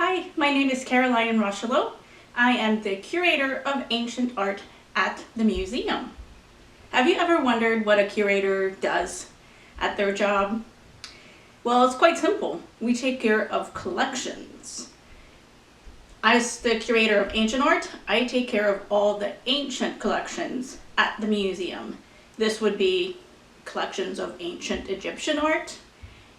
Hi, my name is Roschello. I am the curator of ancient art at the museum. Have you ever wondered what a curator does at their job? Well, it's quite simple. We take care of collections. As the curator of ancient art, I take care of all the ancient collections at the museum. This would be collections of ancient Egyptian art,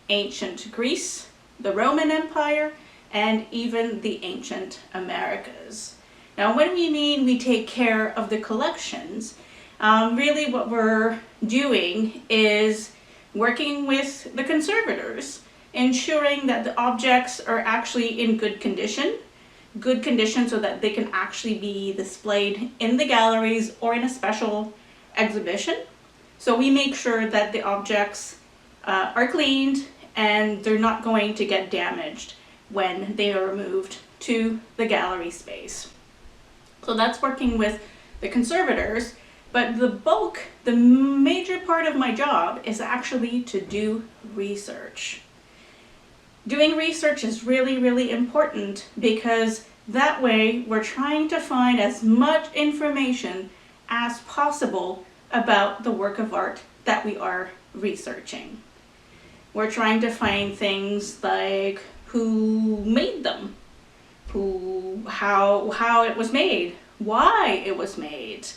ancient Greece, the Roman Empire, and even the ancient Americas. Now, when we mean we take care of the collections, really what we're doing is working with the conservators, ensuring that the objects are actually in good condition so that they can actually be displayed in the galleries or in a special exhibition. So we make sure that the objects are cleaned and they're not going to get damaged when they are removed to the gallery space. So that's working with the conservators, but the major part of my job is actually to do research. Doing research is really, really important because that way we're trying to find as much information as possible about the work of art that we are researching. We're trying to find things like who made them, how it was made, why it was made,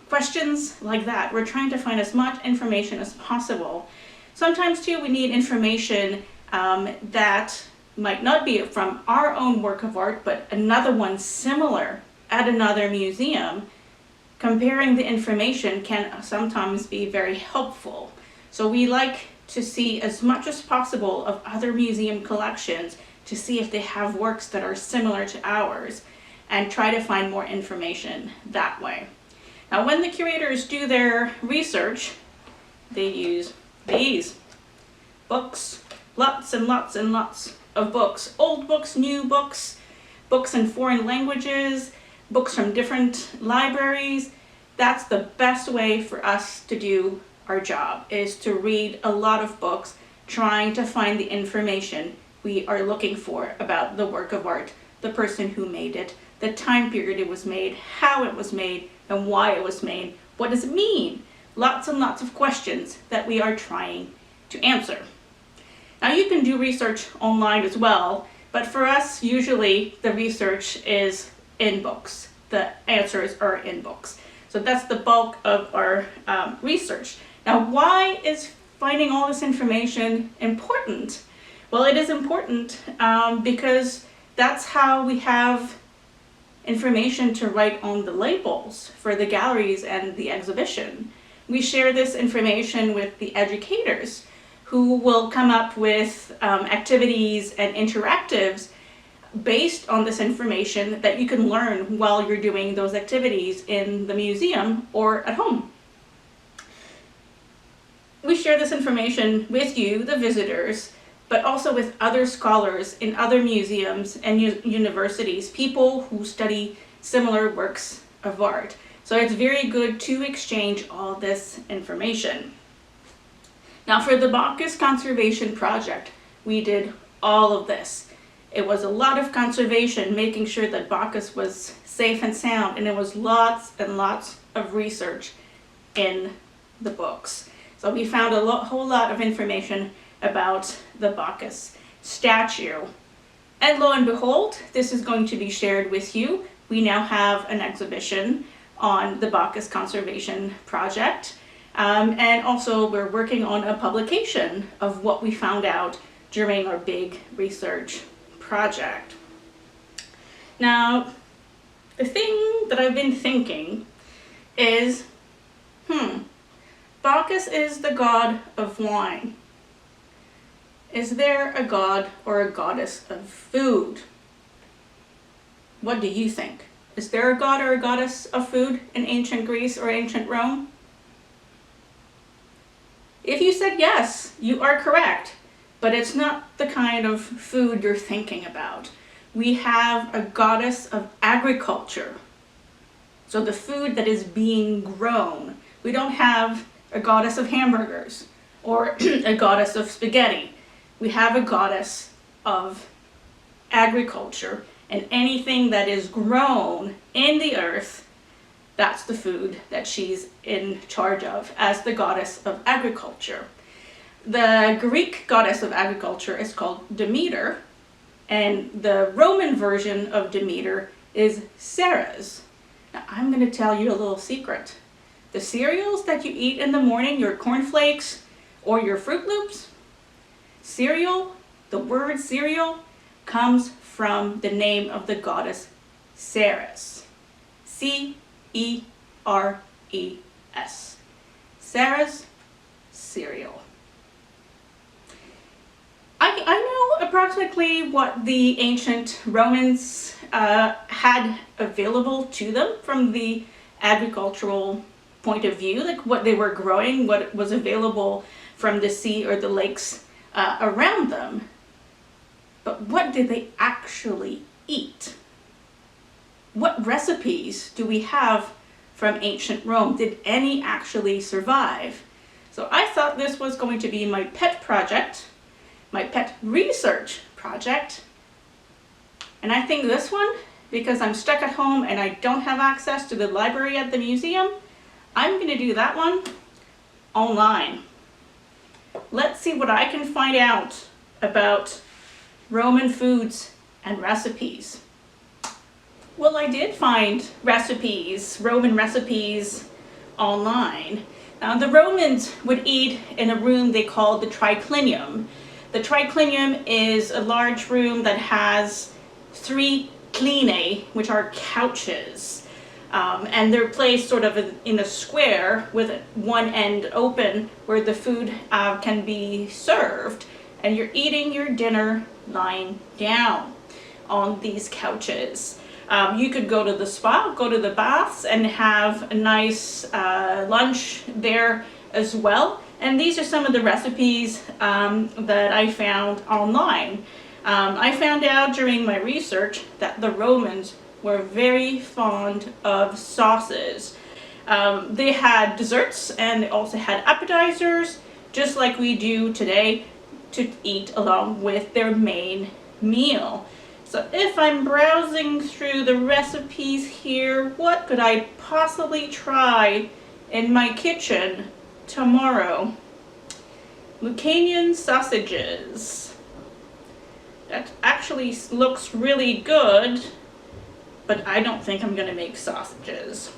questions like that. We're trying to find as much information as possible. Sometimes too we need information that might not be from our own work of art, but another one similar at another museum. Comparing the information can sometimes be very helpful. So we like to see as much as possible of other museum collections to see if they have works that are similar to ours and try to find more information that way. Now, when the curators do their research, they use these books, lots and lots and lots of books, old books, new books, books in foreign languages, books from different libraries. That's the best way for us to do our job, is to read a lot of books trying to find the information we are looking for about the work of art, the person who made it, the time period it was made, how it was made, and why it was made. What does it mean? Lots and lots of questions that we are trying to answer. Now, you can do research online as well, but for us, usually the research is in books. The answers are in books. So that's the bulk of our research. Now, why is finding all this information important? Well, it is important because that's how we have information to write on the labels for the galleries and the exhibition. We share this information with the educators who will come up with activities and interactives based on this information that you can learn while you're doing those activities in the museum or at home. We share this information with you, the visitors, but also with other scholars in other museums and universities, people who study similar works of art. So it's very good to exchange all this information. Now, for the Bacchus Conservation Project, we did all of this. It was a lot of conservation, making sure that Bacchus was safe and sound, and it was lots and lots of research in the books. So we found a whole lot of information about the Bacchus statue. And lo and behold, this is going to be shared with you. We now have an exhibition on the Bacchus Conservation Project. And also we're working on a publication of what we found out during our big research project. Now, the thing that I've been thinking is, Bacchus is the god of wine. Is there a god or a goddess of food? What do you think? Is there a god or a goddess of food in ancient Greece or ancient Rome? If you said yes, you are correct, but it's not the kind of food you're thinking about. We have a goddess of agriculture, so the food that is being grown. We don't have a goddess of hamburgers or a goddess of spaghetti. We have a goddess of agriculture, and anything that is grown in the earth, that's the food that she's in charge of as the goddess of agriculture. The Greek goddess of agriculture is called Demeter, and the Roman version of Demeter is Ceres. Now, I'm going to tell you a little secret. The cereals that you eat in the morning, your cornflakes or your Fruit Loops, cereal, the word cereal comes from the name of the goddess Ceres. C-E-R-E-S. Ceres, cereal. I know approximately what the ancient Romans had available to them from the agricultural point of view, like what they were growing, what was available from the sea or the lakes around them. But what did they actually eat? What recipes do we have from ancient Rome? Did any actually survive? So I thought this was going to be my pet project, my pet research project. And I think this one, because I'm stuck at home and I don't have access to the library at the museum, I'm going to do that one online. Let's see what I can find out about Roman foods and recipes. Well, I did find recipes, Roman recipes, online. Now, the Romans would eat in a room they called the triclinium. The triclinium is a large room that has 3 clinae, which are couches. And they're placed sort of in a square with one end open where the food can be served. And you're eating your dinner lying down on these couches. You could go to the spa, go to the baths, and have a nice lunch there as well. And these are some of the recipes that I found online. I found out during my research that the Romans were very fond of sauces. They had desserts and they also had appetizers, just like we do today, to eat along with their main meal. So if I'm browsing through the recipes here, what could I possibly try in my kitchen tomorrow? Lucanian sausages. That actually looks really good, but I don't think I'm going to make sausages.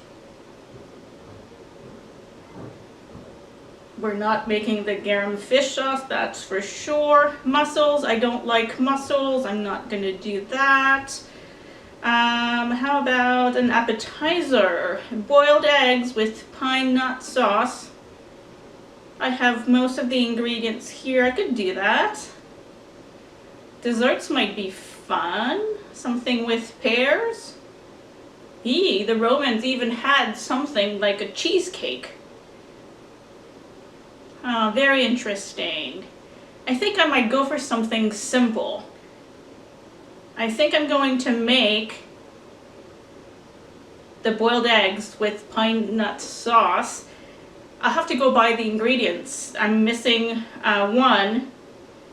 We're not making the garum fish sauce, that's for sure. Mussels, I don't like mussels. I'm not going to do that. How about an appetizer? Boiled eggs with pine nut sauce. I have most of the ingredients here. I could do that. Desserts might be fun. Something with pears. The Romans even had something like a cheesecake. Oh, very interesting. I think I might go for something simple. I think I'm going to make the boiled eggs with pine nut sauce. I'll have to go buy the ingredients. I'm missing one,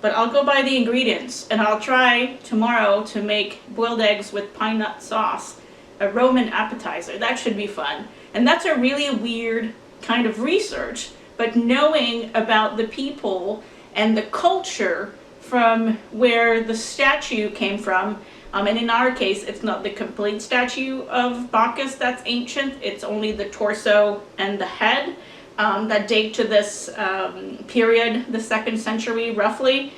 but I'll go buy the ingredients and I'll try tomorrow to make boiled eggs with pine nut sauce, a Roman appetizer. That should be fun. And that's a really weird kind of research, but knowing about the people and the culture from where the statue came from, and in our case, it's not the complete statue of Bacchus that's ancient, it's only the torso and the head that date to this period, the 2nd century roughly,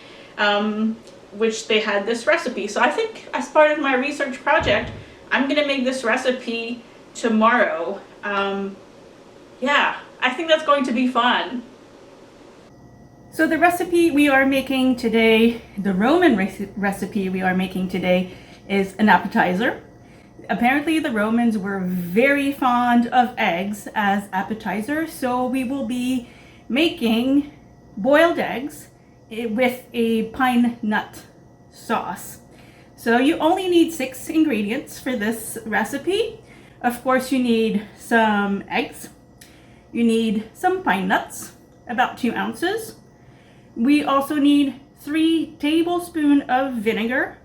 which they had this recipe. So I think as part of my research project, I'm gonna make this recipe tomorrow. Yeah, I think that's going to be fun. So the recipe we are making today, the Roman recipe we are making today, is an appetizer. Apparently the Romans were very fond of eggs as appetizers, so we will be making boiled eggs with a pine nut sauce. So you only need 6 ingredients for this recipe. Of course, you need some eggs. You need some pine nuts, about 2 ounces. We also need 3 tablespoons of vinegar,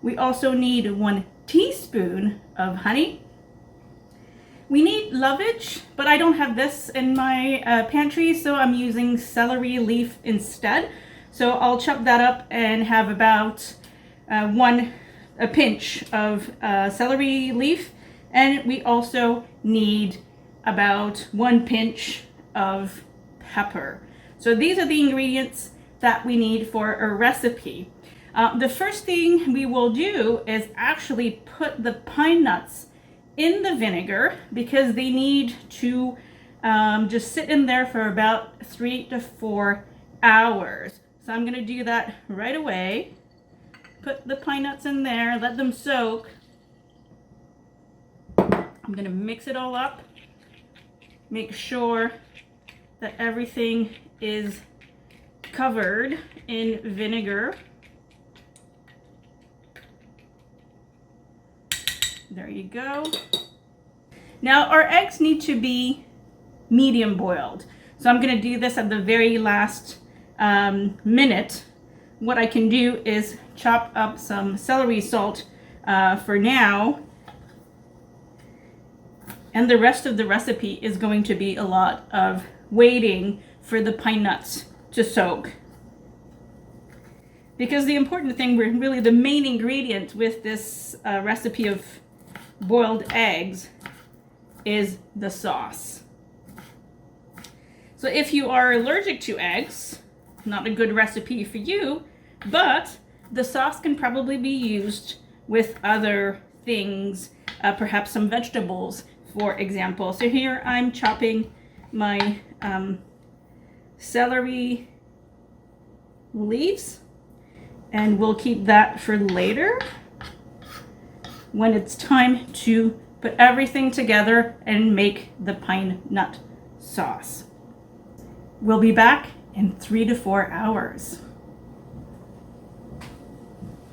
We also need 1 teaspoon of honey. We need lovage, but I don't have this in my pantry, so I'm using celery leaf instead. So I'll chop that up and have about a pinch of celery leaf. And we also need about 1 pinch of pepper. So these are the ingredients that we need for a recipe. The first thing we will do is actually put the pine nuts in the vinegar because they need to just sit in there for about 3 to 4 hours. So I'm going to do that right away. Put the pine nuts in there, let them soak. I'm going to mix it all up. Make sure that everything is covered in vinegar. There you go. Now our eggs need to be medium boiled. So I'm going to do this at the very last minute. What I can do is chop up some celery salt for now. And the rest of the recipe is going to be a lot of waiting for the pine nuts to soak. Because the important thing, really the main ingredient with this recipe of boiled eggs is the sauce. So if you are allergic to eggs, not a good recipe for you, but the sauce can probably be used with other things, perhaps some vegetables, for example. So here I'm chopping my celery leaves, and we'll keep that for later when it's time to put everything together and make the pine nut sauce. We'll be back in 3 to 4 hours.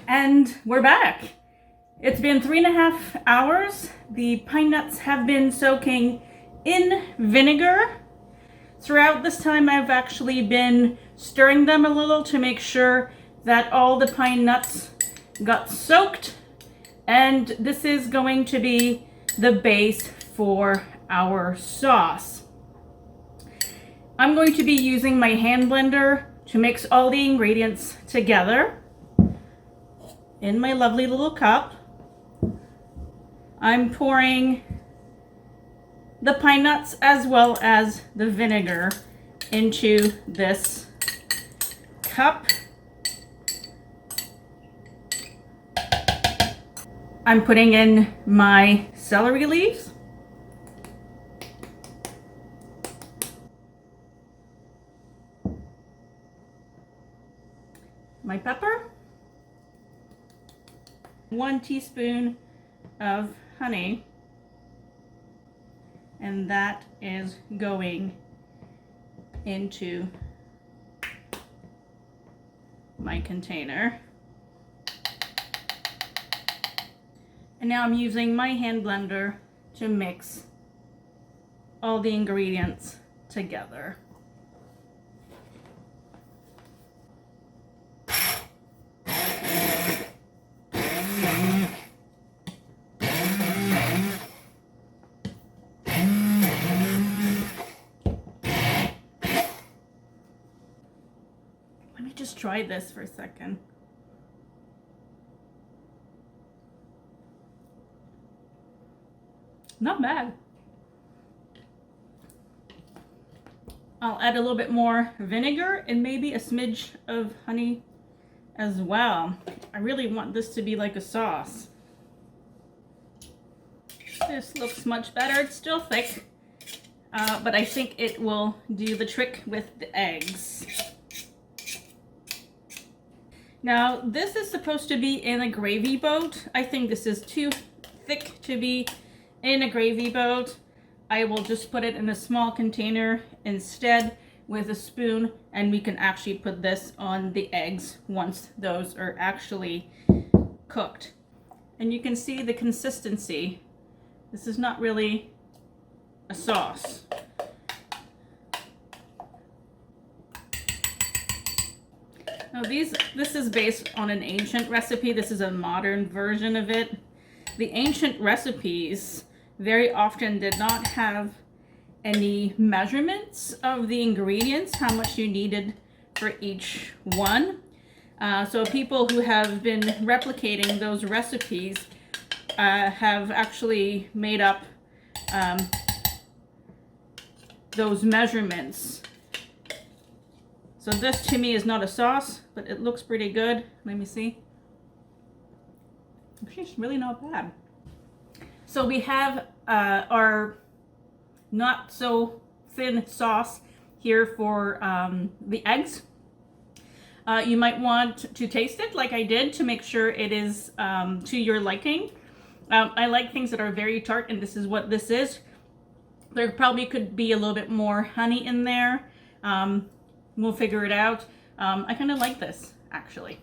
And we're back. It's been 3.5 hours. The pine nuts have been soaking in vinegar. Throughout this time, I've actually been stirring them a little to make sure that all the pine nuts got soaked. And this is going to be the base for our sauce. I'm going to be using my hand blender to mix all the ingredients together in my lovely little cup. I'm pouring the pine nuts as well as the vinegar into this cup. I'm putting in my celery leaves. My pepper. 1 teaspoon of honey. And that is going into my container. And now I'm using my hand blender to mix all the ingredients together. Let me just try this for a second. Not bad. I'll add a little bit more vinegar and maybe a smidge of honey as well. I really want this to be like a sauce. This looks much better. It's still thick, but I think it will do the trick with the eggs. Now, this is supposed to be in a gravy boat. I think this is too thick to be in a gravy boat. I will just put it in a small container instead with a spoon, and we can actually put this on the eggs once those are actually cooked. And you can see the consistency. This is not really a sauce. Now this is based on an ancient recipe. This is a modern version of it. The ancient recipes very often did not have any measurements of the ingredients, how much you needed for each one. So people who have been replicating those recipes have actually made up those measurements. So this to me is not a sauce, but it looks pretty good. Let me see. It's really not bad. So we have our not so thin sauce here for the eggs. You might want to taste it like I did to make sure it is to your liking. I like things that are very tart, and this is what this is. There probably could be a little bit more honey in there. We'll figure it out. I kind of like this, actually.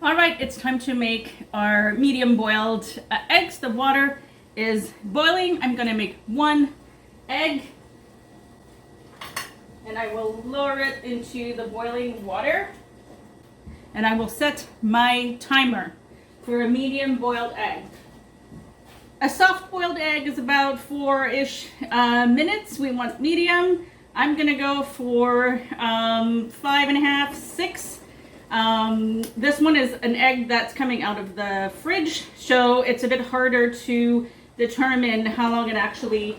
All right, it's time to make our medium boiled eggs. The water is boiling. I'm gonna make 1 egg, and I will lower it into the boiling water, and I will set my timer for a medium boiled egg. A soft boiled egg is about 4-ish minutes. We want medium. I'm gonna go for 5.5, 6. This one is an egg that's coming out of the fridge, so it's a bit harder to determine how long it actually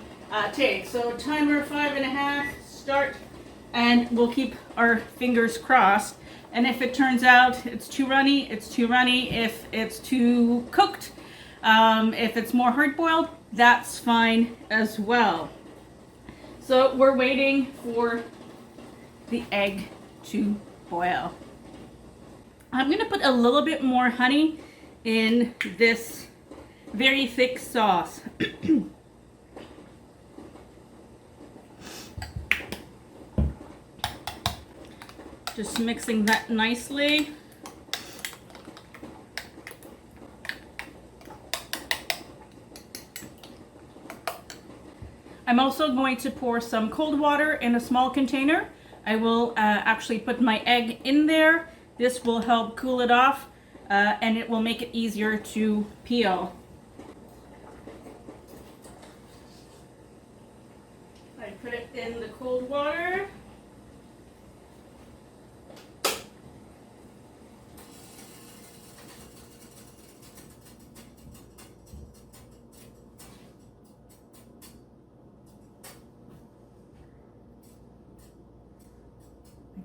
takes. So timer 5.5, start, and we'll keep our fingers crossed. And if it turns out it's too runny, it's too runny. If it's too cooked, if it's more hard-boiled, that's fine as well. So we're waiting for the egg to boil. I'm going to put a little bit more honey in this very thick sauce. Just mixing that nicely. I'm also going to pour some cold water in a small container. I will actually put my egg in there. This will help cool it off, and it will make it easier to peel. I put it in the cold water.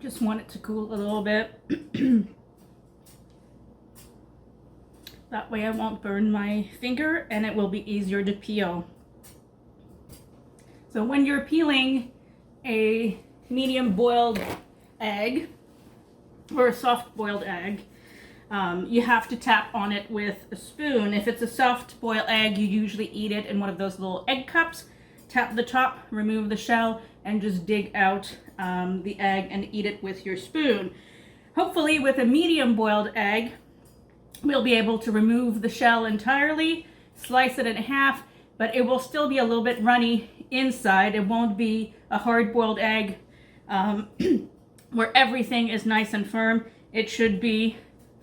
Just want it to cool a little bit. That way I won't burn my finger and it will be easier to peel. So when you're peeling a medium boiled egg or a soft boiled egg, you have to tap on it with a spoon. If it's a soft boiled egg, you usually eat it in one of those little egg cups. Tap the top, remove the shell, and just dig out the egg and eat it with your spoon. Hopefully with a medium boiled egg, we'll be able to remove the shell entirely, slice it in half, but it will still be a little bit runny inside. It won't be a hard boiled egg where everything is nice and firm. It should be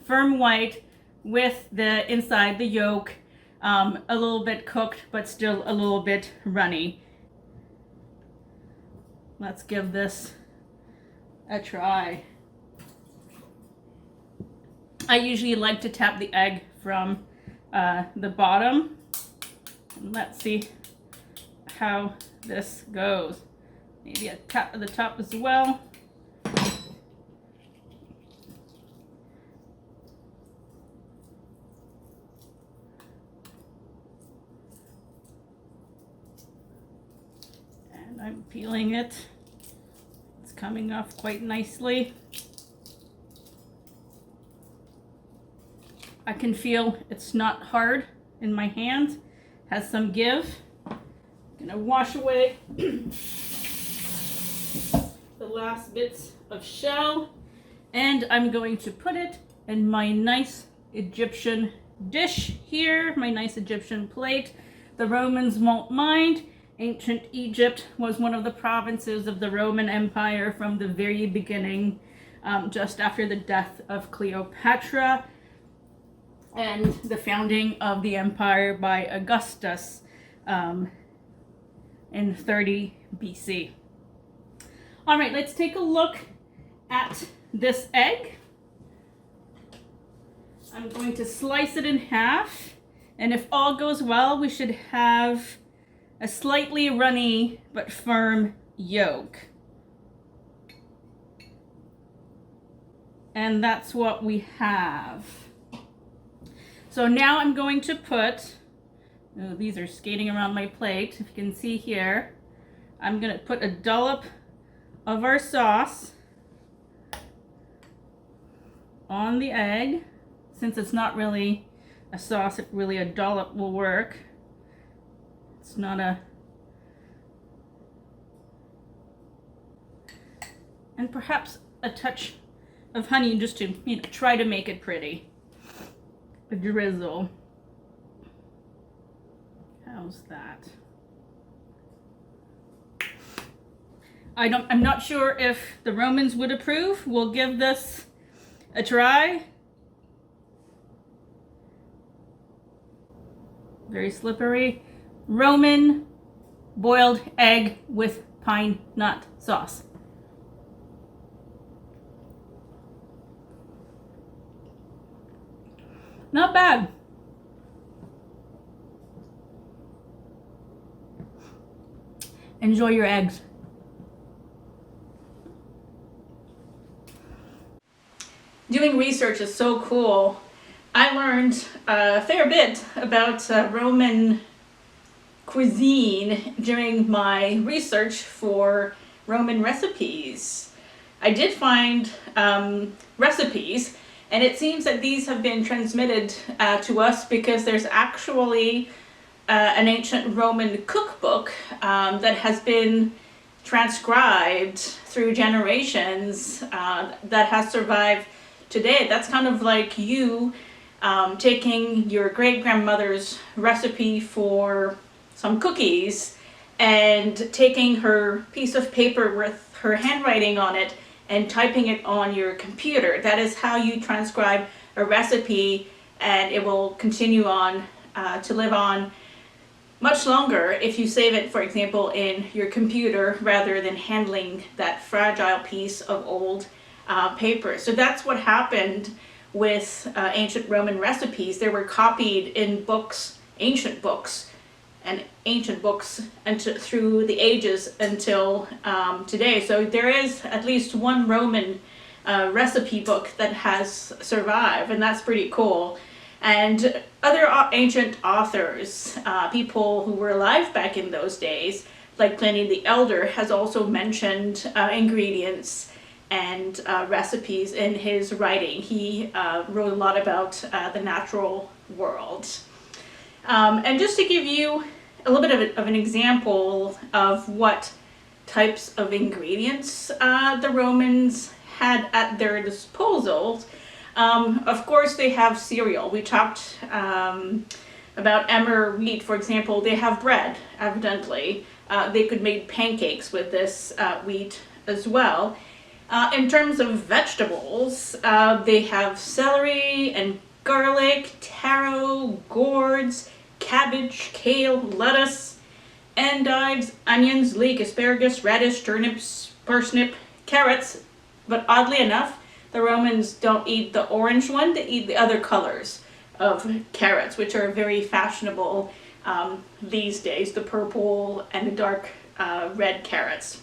firm white with the inside, the yolk, a little bit cooked, but still a little bit runny. Let's give this a try. I usually like to tap the egg from the bottom. Let's see how this goes. Maybe a tap at the top as well. And I'm peeling it. It's coming off quite nicely. I can feel it's not hard in my hand, has some give. I'm gonna wash away the last bits of shell, and I'm going to put it in my nice Egyptian dish here, my nice Egyptian plate. The Romans won't mind. Ancient Egypt was one of the provinces of the Roman Empire from the very beginning. just after the death of Cleopatra and the founding of the empire by Augustus in 30 BC. All right, let's take a look at this egg. I'm going to slice it in half, and if all goes well, we should have a slightly runny but firm yolk. And that's what we have. So now I'm going to put, oh, these are skating around my plate, if you can see here. I'm going to put a dollop of our sauce on the egg. Since it's not really a sauce, really a dollop will work. It's not a... And perhaps a touch of honey just to, try to make it pretty. A drizzle. How's that? I'm not sure if the Romans would approve. We'll give this a try. Very slippery. Roman boiled egg with pine nut sauce. Not bad. Enjoy your eggs. Doing research is so cool. I learned a fair bit about Roman cuisine during my research for Roman recipes. I did find recipes, and it seems that these have been transmitted to us because there's actually an ancient Roman cookbook that has been transcribed through generations that has survived today. That's kind of like you taking your great-grandmother's recipe for some cookies and taking her piece of paper with her handwriting on it and typing it on your computer. That is how you transcribe a recipe, and it will continue on to live on much longer if you save it, for example, in your computer rather than handling that fragile piece of old paper. So that's what happened with ancient Roman recipes. They were copied in books, ancient books, and through the ages until today. So there is at least one Roman recipe book that has survived, and that's pretty cool. And other ancient authors, people who were alive back in those days, like Pliny the Elder, has also mentioned ingredients and recipes in his writing. He wrote a lot about the natural world. And just to give you a little bit of an example of what types of ingredients the Romans had at their disposal, of course they have cereal. We talked about emmer wheat, for example. They have bread, evidently. They could make pancakes with this wheat as well. In terms of vegetables, they have celery and garlic, taro, gourds, cabbage, kale, lettuce, endives, onions, leek, asparagus, radish, turnips, parsnip, carrots. But oddly enough, the Romans don't eat the orange one, they eat the other colors of carrots, which are very fashionable these days, the purple and the dark red carrots.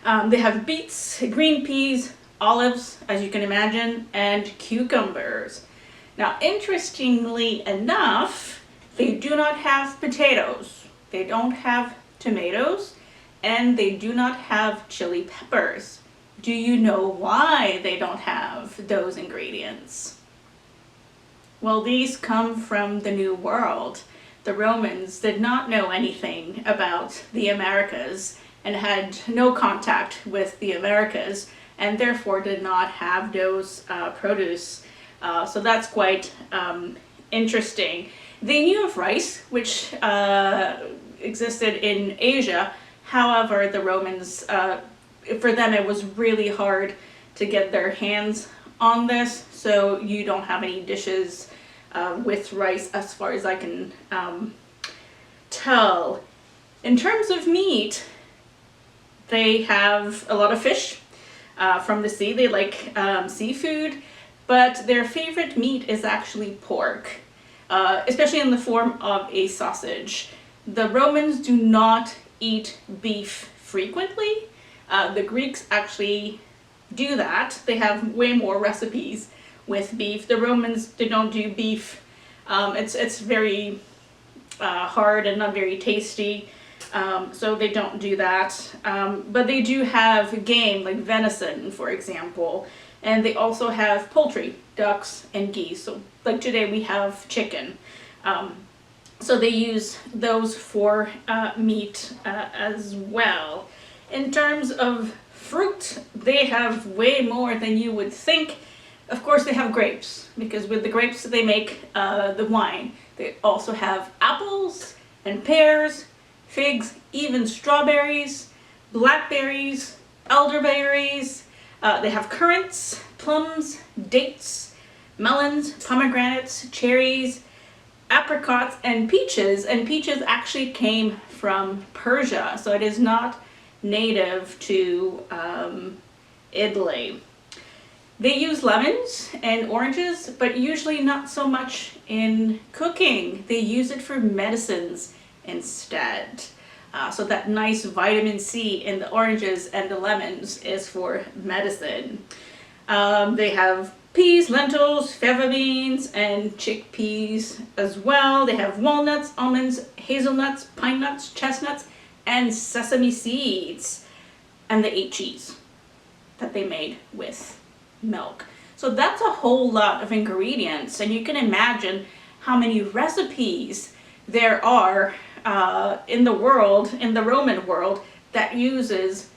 They have beets, green peas, olives, as you can imagine, and cucumbers. Now, interestingly enough, they do not have potatoes, they don't have tomatoes, and they do not have chili peppers. Do you know why they don't have those ingredients? Well, these come from the New World. The Romans did not know anything about the Americas and had no contact with the Americas, and therefore did not have those produce. So that's quite interesting. They knew of rice, which existed in Asia. However, the Romans, for them it was really hard to get their hands on this, so you don't have any dishes with rice as far as I can tell. In terms of meat, they have a lot of fish from the sea. They like seafood, but their favorite meat is actually pork, especially in the form of a sausage. The Romans do not eat beef frequently. The Greeks actually do that. They have way more recipes with beef. The Romans, they don't do beef. It's very hard and not very tasty, so they don't do that. But they do have game, like venison, for example, and they also have poultry, ducks and geese. So like today we have chicken. So they use those for meat as well. In terms of fruit, they have way more than you would think. Of course they have grapes, because with the grapes they make the wine. They also have apples and pears, figs, even strawberries, blackberries, elderberries. They have currants, plums, dates, melons, pomegranates, cherries, apricots, and peaches. And peaches actually came from Persia, so it is not native to Italy. They use lemons and oranges, but usually not so much in cooking. They use it for medicines instead. So that nice vitamin C in the oranges and the lemons is for medicine. They have peas, lentils, fava beans, and chickpeas as well. They have walnuts, almonds, hazelnuts, pine nuts, chestnuts, and sesame seeds. And they ate cheese that they made with milk. So that's a whole lot of ingredients, and you can imagine how many recipes there are in the world, in the Roman world, that uses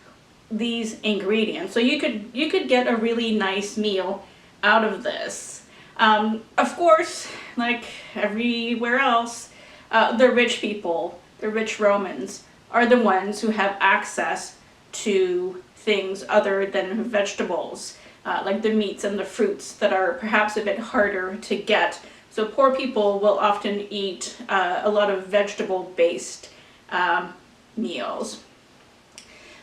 these ingredients. So you could get a really nice meal out of this. Of course, like everywhere else, the rich people, the rich Romans, are the ones who have access to things other than vegetables, like the meats and the fruits that are perhaps a bit harder to get. So poor people will often eat a lot of vegetable-based meals.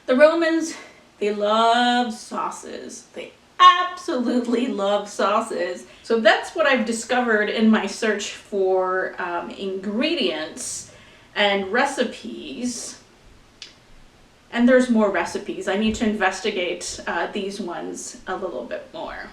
The Romans, they love sauces. They absolutely love sauces. So that's what I've discovered in my search for ingredients and recipes. And there's more recipes. I need to investigate these ones a little bit more.